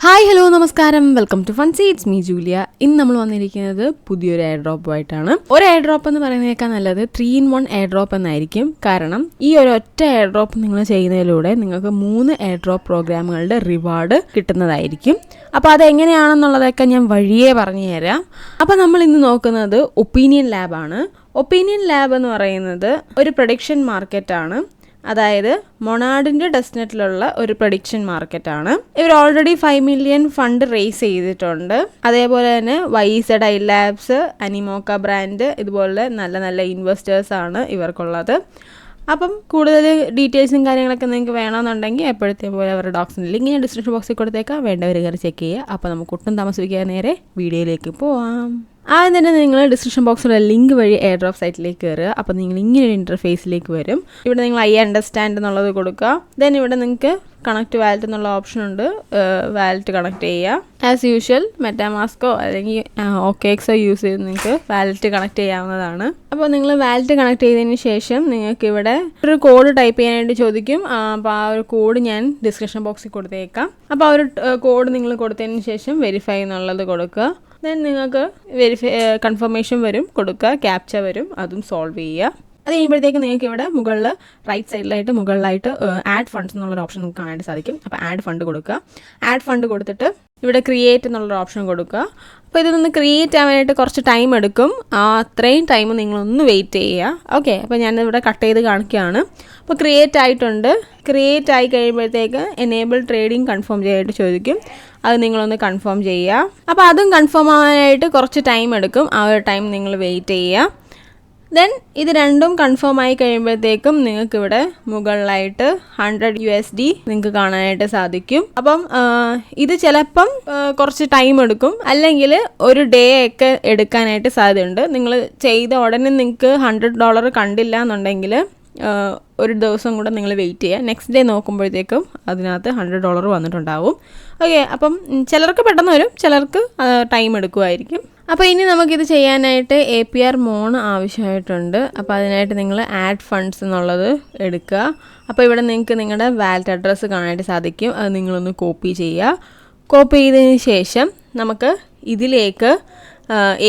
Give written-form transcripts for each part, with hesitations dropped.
Hi hello നമസ്കാരം, welcome to fun seeds. Me Julia. ഇന്ന് നമ്മൾ വന്നിരിക്കുന്നത് പുതിയൊരു എയർ ഡ്രോപ്പുമായിട്ടാണ്. ഒരു എയർ ഡ്രോപ്പ് എന്ന് പറയുന്നതിനേക്കാൾ നല്ലത് 3-in-1 എയർ ഡ്രോപ്പ് എന്നായിരിക്കും. കാരണം ഈ ഒരു ഒറ്റ എയർ ഡ്രോപ്പ് നിങ്ങൾ ചെയ്യുന്നതിലൂടെ നിങ്ങൾക്ക് 3 എയർ ഡ്രോപ്പ് പ്രോഗ്രാമുകളുടെ റിവാർഡ് കിട്ടുന്നതായിരിക്കും. അപ്പോൾ അതെങ്ങനെയാണെന്നുള്ളതൊക്കെ ഞാൻ വഴിയേ പറഞ്ഞു തരാം. അപ്പോൾ നമ്മൾ ഇന്ന് നോക്കുന്നത് ഒപ്പീനിയൻ ലാബാണ്. ഒപ്പീനിയൻ ലാബ് എന്ന് പറയുന്നത് ഒരു പ്രഡിക്ഷൻ മാർക്കറ്റാണ്. അതായത് മൊണാഡിൻ്റെ ടെസ്റ്റ്നെറ്റിലുള്ള ഒരു പ്രഡിക്ഷൻ മാർക്കറ്റാണ്. ഇവർ ഓൾറെഡി 5 million ഫണ്ട് റേസ് ചെയ്തിട്ടുണ്ട്. അതേപോലെ തന്നെ YZI ലാബ്സ്, അനിമോക്ക ബ്രാൻഡ്, ഇതുപോലെ നല്ല നല്ല ഇൻവെസ്റ്റേഴ്സാണ് ഇവർക്കുള്ളത്. അപ്പം കൂടുതൽ ഡീറ്റെയിൽസും കാര്യങ്ങളൊക്കെ നിങ്ങൾക്ക് വേണമെന്നുണ്ടെങ്കിൽ എപ്പോഴത്തെ പോലെ അവരുടെ ഡോക്സിൻ്റെ ലിങ്ക് ഞാൻ ഡിസ്ക്രിപ്ഷൻ ബോക്സിൽ കൊടുത്തേക്കാം. വേണ്ടവർ കയറി ചെക്ക് ചെയ്യുക. അപ്പോൾ നമുക്ക് ഒട്ടും താമസിപ്പിക്കാൻ നേരെ വീഡിയോയിലേക്ക് പോവാം. ആദ്യം തന്നെ നിങ്ങൾ ഡിസ്ക്രിപ്ഷൻ ബോക്സിലുള്ള ലിങ്ക് വഴി എയർ ഡ്രോപ്പ് സൈറ്റിലേക്ക് കയറുക. അപ്പോൾ നിങ്ങൾ ഇങ്ങനെ ഒരു ഇൻ്റർഫേസിലേക്ക് വരും. ഇവിടെ നിങ്ങൾ ഐ അണ്ടർസ്റ്റാൻഡ് എന്നുള്ളത് കൊടുക്കുക. ദെൻ ഇവിടെ നിങ്ങൾക്ക് കണക്ട് വാലറ്റ് എന്നുള്ള ഓപ്ഷൻ ഉണ്ട്. വാലറ്റ് കണക്ട് ചെയ്യുക. ആസ് യൂഷ്വൽ മെറ്റാമാസ്കോ അല്ലെങ്കിൽ OKXോ യൂസ് ചെയ്ത് നിങ്ങൾക്ക് വാലറ്റ് കണക്ട് ചെയ്യാവുന്നതാണ്. അപ്പോൾ നിങ്ങൾ വാലറ്റ് കണക്ട് ചെയ്തതിന് ശേഷം നിങ്ങൾക്ക് ഇവിടെ ഒരു കോഡ് ടൈപ്പ് ചെയ്യാനായിട്ട് ചോദിക്കും. അപ്പോൾ ആ ഒരു കോഡ് ഞാൻ ഡിസ്ക്രിപ്ഷൻ ബോക്സിൽ കൊടുത്തേക്കാം. അപ്പോൾ ആ ഒരു കോഡ് നിങ്ങൾ കൊടുത്തതിന് ശേഷം വെരിഫൈ എന്നുള്ളത് കൊടുക്കുക. ദെൻ നിങ്ങൾക്ക് കൺഫർമേഷൻ വരും, കൊടുക്കുക. ക്യാപ്ച വരും, അതും സോൾവ് ചെയ്യുക. അത് കഴിയുമ്പോഴത്തേക്ക് നിങ്ങൾക്ക് ഇവിടെ മുകളിൽ റൈറ്റ് സൈഡിലായിട്ട് മുകളിലായിട്ട് ആഡ് ഫണ്ട്സ് എന്നുള്ളൊരു ഓപ്ഷൻ നിങ്ങൾക്ക് കാണാനായിട്ട് സാധിക്കും. അപ്പോൾ ആഡ് ഫണ്ട് കൊടുക്കുക. ആഡ് ഫണ്ട് കൊടുത്തിട്ട് ഇവിടെ ക്രിയേറ്റ് എന്നുള്ളൊരു ഓപ്ഷൻ കൊടുക്കുക. അപ്പോൾ ഇതൊന്ന് ക്രിയേറ്റ് ആവാനായിട്ട് കുറച്ച് ടൈം എടുക്കും. അത്രയും ടൈം നിങ്ങളൊന്ന് വെയിറ്റ് ചെയ്യുക. ഓക്കെ, അപ്പോൾ ഞാനിവിടെ കട്ട് ചെയ്ത് കാണിക്കുകയാണ്. അപ്പോൾ ക്രിയേറ്റ് ആയിട്ടുണ്ട്. ക്രിയേറ്റ് ആയി കഴിയുമ്പോഴത്തേക്ക് എനേബിൾ ട്രേഡിംഗ് കൺഫേം ചെയ്യാനായിട്ട് ചോദിക്കും. അത് നിങ്ങളൊന്ന് കൺഫേം ചെയ്യുക. അപ്പോൾ അതും കൺഫേം ആവാനായിട്ട് കുറച്ച് ടൈം എടുക്കും. ആ ഒരു ടൈം നിങ്ങൾ വെയിറ്റ് ചെയ്യുക. ദെൻ ഇത് രണ്ടും കൺഫേം ആയി കഴിയുമ്പോഴത്തേക്കും നിങ്ങൾക്കിവിടെ മുകളിലായിട്ട് 100 USD നിങ്ങൾക്ക് കാണാനായിട്ട് സാധിക്കും. അപ്പം ഇത് ചിലപ്പം കുറച്ച് ടൈം എടുക്കും, അല്ലെങ്കിൽ ഒരു ഡേ ഒക്കെ എടുക്കാനായിട്ട് സാധ്യതയുണ്ട്. നിങ്ങൾ ചെയ്ത ഉടനെ നിങ്ങൾക്ക് $100 കണ്ടില്ല എന്നുണ്ടെങ്കിൽ ഒരു ദിവസം കൂടെ നിങ്ങൾ വെയിറ്റ് ചെയ്യുക. നെക്സ്റ്റ് ഡേ നോക്കുമ്പോഴത്തേക്കും അതിനകത്ത് $100 വന്നിട്ടുണ്ടാവും. ഓക്കെ, അപ്പം ചിലർക്ക് പെട്ടെന്ന് വരും, ചിലർക്ക് ടൈം എടുക്കുമായിരിക്കും. അപ്പോൾ ഇനി നമുക്കിത് ചെയ്യാനായിട്ട് APR മോൺ ആവശ്യമായിട്ടുണ്ട്. അപ്പോൾ അതിനായിട്ട് നിങ്ങൾ ആഡ് ഫണ്ട്സ് എന്നുള്ളത് എടുക്കുക. അപ്പോൾ ഇവിടെ നിങ്ങൾക്ക് നിങ്ങളുടെ വാലറ്റ് അഡ്രസ്സ് കാണാനായിട്ട് സാധിക്കും. അത് നിങ്ങളൊന്ന് കോപ്പി ചെയ്യുക. കോപ്പി ചെയ്തതിന് ശേഷം നമുക്ക് ഇതിലേക്ക്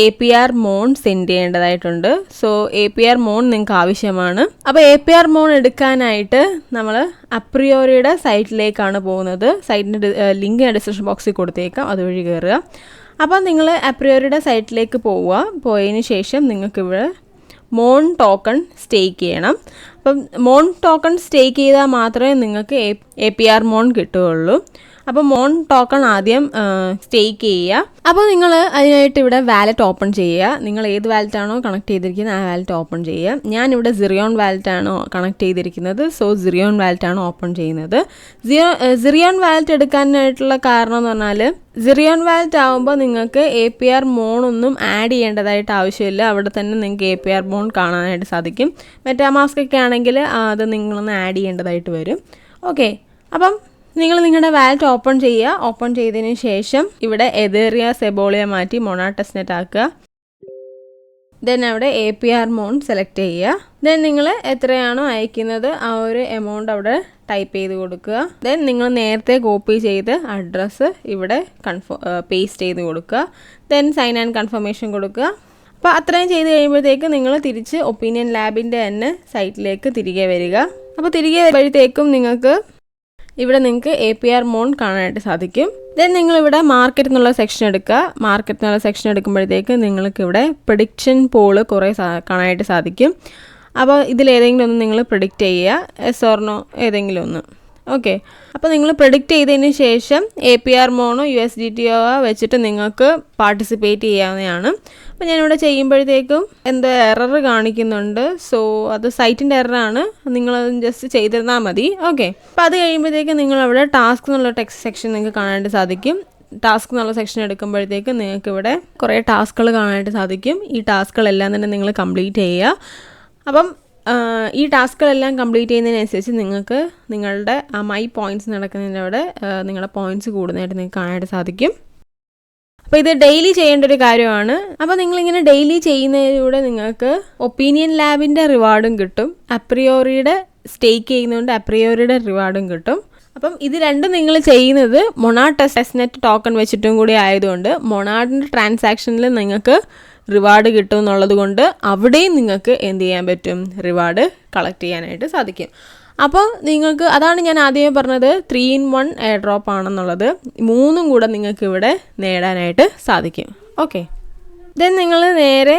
APR മോൺ സെൻഡ് ചെയ്യേണ്ടതായിട്ടുണ്ട്. സോ APR മോൺ നിങ്ങൾക്ക് ആവശ്യമാണ്. അപ്പോൾ APR മോൺ എടുക്കാനായിട്ട് നമ്മൾ അപ്രിയോറിയുടെ സൈറ്റിലേക്കാണ് പോകുന്നത്. സൈറ്റിൻ്റെ ലിങ്ക് ഞാൻ ഡിസ്ക്രിപ്ഷൻ ബോക്സിൽ കൊടുത്തേക്കാം, അതുവഴി കയറുക. അപ്പം നിങ്ങൾ അപ്രിയോറിയുടെ സൈറ്റിലേക്ക് പോവുക. പോയതിന് ശേഷം നിങ്ങൾക്കിവിടെ മോൺ ടോക്കൺ സ്റ്റേക്ക് ചെയ്യണം. അപ്പം മോൺ ടോക്കൺ സ്റ്റേക്ക് ചെയ്താൽ മാത്രമേ നിങ്ങൾക്ക് APR മോൺ കിട്ടുകയുള്ളൂ. അപ്പോൾ മോൺ ടോക്കൺ ആദ്യം സ്റ്റേക്ക് ചെയ്യുക. അപ്പോൾ നിങ്ങൾ അതിനായിട്ട് ഇവിടെ വാലറ്റ് ഓപ്പൺ ചെയ്യുക. നിങ്ങൾ ഏത് വാലറ്റാണോ കണക്ട് ചെയ്തിരിക്കുന്നത് ആ വാലറ്റ് ഓപ്പൺ ചെയ്യുക. ഞാനിവിടെ സിറിയോൺ വാലറ്റാണോ കണക്ട് ചെയ്തിരിക്കുന്നത്. സോ സിറിയോൺ വാലറ്റാണ് ഓപ്പൺ ചെയ്യുന്നത്. സിറിയോൺ വാലറ്റ് എടുക്കാനായിട്ടുള്ള കാരണം എന്ന് പറഞ്ഞാൽ സിറിയോൺ വാലറ്റ് ആകുമ്പോൾ നിങ്ങൾക്ക് APR മോൺ ഒന്നും ആഡ് ചെയ്യേണ്ടതായിട്ട് ആവശ്യമില്ല. അവിടെ തന്നെ നിങ്ങൾക്ക് APR മോൺ കാണാനായിട്ട് സാധിക്കും. മെറ്റാമാസ്ക് ഒക്കെ ആണെങ്കിൽ അത് നിങ്ങളൊന്ന് ആഡ് ചെയ്യേണ്ടതായിട്ട് വരും. ഓക്കെ, അപ്പം നിങ്ങൾ നിങ്ങളുടെ വാലറ്റ് ഓപ്പൺ ചെയ്യുക. ഓപ്പൺ ചെയ്തതിന് ശേഷം ഇവിടെ എതേറിയ സെബോളിയ മാറ്റി മൊണാഡ് ടെസ്റ്റ്നെറ്റ് ആക്കുക. ദെൻ അവിടെ APR മോൺ സെലക്ട് ചെയ്യുക. ദെൻ നിങ്ങൾ എത്രയാണോ അയക്കുന്നത് ആ ഒരു എമൗണ്ട് അവിടെ ടൈപ്പ് ചെയ്ത് കൊടുക്കുക. ദെൻ നിങ്ങൾ നേരത്തെ കോപ്പി ചെയ്ത് അഡ്രസ്സ് ഇവിടെ പേസ്റ്റ് ചെയ്ത് കൊടുക്കുക. ദെൻ സൈൻ ആൻഡ് കൺഫർമേഷൻ കൊടുക്കുക. അപ്പോൾ അത്രയും ചെയ്ത് കഴിയുമ്പോഴത്തേക്ക് നിങ്ങൾ തിരിച്ച് ഒപ്പീനിയൻ ലാബിൻ്റെ തന്നെ സൈറ്റിലേക്ക് തിരികെ വരിക. അപ്പോൾ തിരികെ വരുമ്പോഴത്തേക്കും നിങ്ങൾക്ക് നിങ്ങൾക്ക് APR മോൺ കാണാനായിട്ട് സാധിക്കും. ദെൻ നിങ്ങളിവിടെ മാർക്കറ്റ് എന്നുള്ള സെക്ഷൻ എടുക്കുക. മാർക്കറ്റ് എന്നുള്ള സെക്ഷൻ എടുക്കുമ്പോഴത്തേക്ക് നിങ്ങൾക്കിവിടെ പ്രഡിക്ഷൻ പോള് കുറേ കാണാനായിട്ട് സാധിക്കും. അപ്പോൾ ഇതിലേതെങ്കിലും ഒന്ന് നിങ്ങൾ പ്രിഡിക്റ്റ് ചെയ്യുക, എസ് ഓർ നോ ഏതെങ്കിലും ഒന്ന്. ഓക്കെ, അപ്പോൾ നിങ്ങൾ പ്രിഡിക്റ്റ് ചെയ്തതിന് ശേഷം APR മോണോ USDTയോ വെച്ചിട്ട് നിങ്ങൾക്ക് പാർട്ടിസിപ്പേറ്റ് ചെയ്യാവുന്നതാണ്. അപ്പോൾ ഞാനിവിടെ ചെയ്യുമ്പോഴത്തേക്കും എന്തോ എറർ കാണിക്കുന്നുണ്ട്. സോ അത് സൈറ്റിൻ്റെ എററാണ്, നിങ്ങളത് ജസ്റ്റ് ചെയ്തിരുന്നാൽ മതി. ഓക്കെ, അപ്പോൾ അത് കഴിയുമ്പോഴത്തേക്കും നിങ്ങളവിടെ ടാസ്ക് എന്നുള്ള ടെക്സ്റ്റ് സെക്ഷൻ നിങ്ങൾക്ക് കാണാനായിട്ട് സാധിക്കും. ടാസ്ക് എന്നുള്ള സെക്ഷൻ എടുക്കുമ്പോഴത്തേക്ക് നിങ്ങൾക്ക് ഇവിടെ കുറേ ടാസ്കുകൾ കാണാനായിട്ട് സാധിക്കും. ഈ ടാസ്കുകളെല്ലാം തന്നെ നിങ്ങൾ കംപ്ലീറ്റ് ചെയ്യുക. അപ്പം ഈ ടാസ്കുകളെല്ലാം കംപ്ലീറ്റ് ചെയ്യുന്നതിനനുസരിച്ച് നിങ്ങൾക്ക് നിങ്ങളുടെ മൈ പോയിൻറ്റ്സ് നടക്കുന്നതിൻ്റെ അവിടെ നിങ്ങളുടെ പോയിൻറ്റ്സ് കൂടുന്നതായിട്ട് നിങ്ങൾക്ക് കാണാനായിട്ട് സാധിക്കും. അപ്പോൾ ഇത് ഡെയിലി ചെയ്യേണ്ട ഒരു കാര്യമാണ്. അപ്പോൾ നിങ്ങളിങ്ങനെ ഡെയിലി ചെയ്യുന്നതിലൂടെ നിങ്ങൾക്ക് ഒപ്പീനിയൻ ലാബിൻ്റെ റിവാർഡും കിട്ടും. അപ്രിയോറിയുടെ സ്റ്റേക്ക് ചെയ്യുന്നതുകൊണ്ട് അപ്രിയോറിയുടെ റിവാർഡും കിട്ടും. അപ്പം ഇത് രണ്ടും നിങ്ങൾ ചെയ്യുന്നത് മൊണാഡ് ടെസ്റ്റ്നെറ്റ് ടോക്കൺ വെച്ചിട്ടും കൂടി ആയതുകൊണ്ട് മൊണാഡിൻ്റെ ട്രാൻസാക്ഷനിൽ നിങ്ങൾക്ക് റിവാർഡ് കിട്ടും എന്നുള്ളത് കൊണ്ട് അവിടെയും നിങ്ങൾക്ക് എന്ത് ചെയ്യാൻ പറ്റും, റിവാർഡ് കളക്ട് ചെയ്യാനായിട്ട് സാധിക്കും. അപ്പോൾ നിങ്ങൾക്ക് അതാണ് ഞാൻ ആദ്യമേ പറഞ്ഞത് 3-in-1 എയർ ഡ്രോപ്പ് ആണെന്നുള്ളത്. 3ഉം കൂടെ നിങ്ങൾക്ക് ഇവിടെ നേടാനായിട്ട് സാധിക്കും. ഓക്കെ, ദെൻ നിങ്ങൾ നേരെ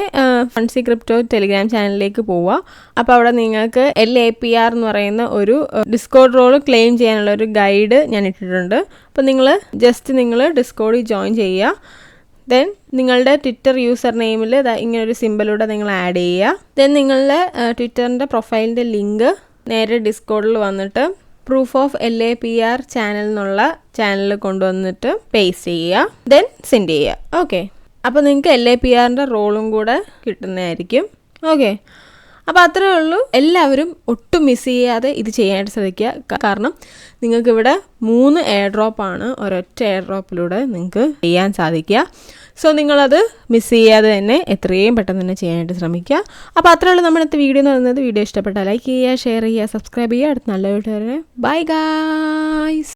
ഫൺസി ക്രിപ്റ്റോ ടെലിഗ്രാം ചാനലിലേക്ക് പോവുക. അപ്പോൾ അവിടെ നിങ്ങൾക്ക് LAPR എന്ന് പറയുന്ന ഒരു ഡിസ്കോഡ് റോൾ ക്ലെയിം ചെയ്യാനുള്ള ഒരു ഗൈഡ് ഞാൻ ഇട്ടിട്ടുണ്ട്. അപ്പോൾ നിങ്ങൾ ഡിസ്കോഡിൽ ജോയിൻ ചെയ്യുക. ദെൻ നിങ്ങളുടെ ട്വിറ്റർ യൂസർ നെയിമിൽ ഇങ്ങനൊരു സിമ്പലൂടെ നിങ്ങൾ ആഡ് ചെയ്യുക. ദെൻ നിങ്ങളുടെ ട്വിറ്ററിൻ്റെ പ്രൊഫൈലിൻ്റെ ലിങ്ക് നേരെ ഡിസ്കോഡിൽ വന്നിട്ട് പ്രൂഫ് ഓഫ് LAPR ചാനൽ എന്നുള്ള ചാനലിൽ കൊണ്ടുവന്നിട്ട് പേസ്റ്റ് ചെയ്യുക. ദെൻ സെൻഡ് ചെയ്യുക. ഓക്കെ, അപ്പോൾ നിങ്ങൾക്ക് LAPRൻ്റെ റോളും കൂടെ കിട്ടുന്നതായിരിക്കും. ഓക്കെ, അപ്പോൾ അത്രയേ ഉള്ളൂ. എല്ലാവരും ഒട്ടും മിസ് ചെയ്യാതെ ഇത് ചെയ്യാനായിട്ട് ശ്രദ്ധിക്കുക. കാരണം നിങ്ങൾക്കിവിടെ 3 എയർ ഡ്രോപ്പാണ് ഒരൊറ്റ എയർ ഡ്രോപ്പിലൂടെ നിങ്ങൾക്ക് ചെയ്യാൻ സാധിക്കുക. സോ നിങ്ങളത് മിസ് ചെയ്യാതെ തന്നെ എത്രയും പെട്ടെന്ന് തന്നെ ചെയ്യാനായിട്ട് ശ്രമിക്കുക. അപ്പോൾ അത്രയേ ഉള്ളൂ നമ്മുടെ വീഡിയോ എന്ന് പറയുന്നത്. വീഡിയോ ഇഷ്ടപ്പെട്ടാൽ ലൈക്ക് ചെയ്യുക, ഷെയർ ചെയ്യുക, സബ്സ്ക്രൈബ് ചെയ്യുക. അടുത്ത നല്ല വീഡിയോ വരെ ബൈ ഗായ്സ്.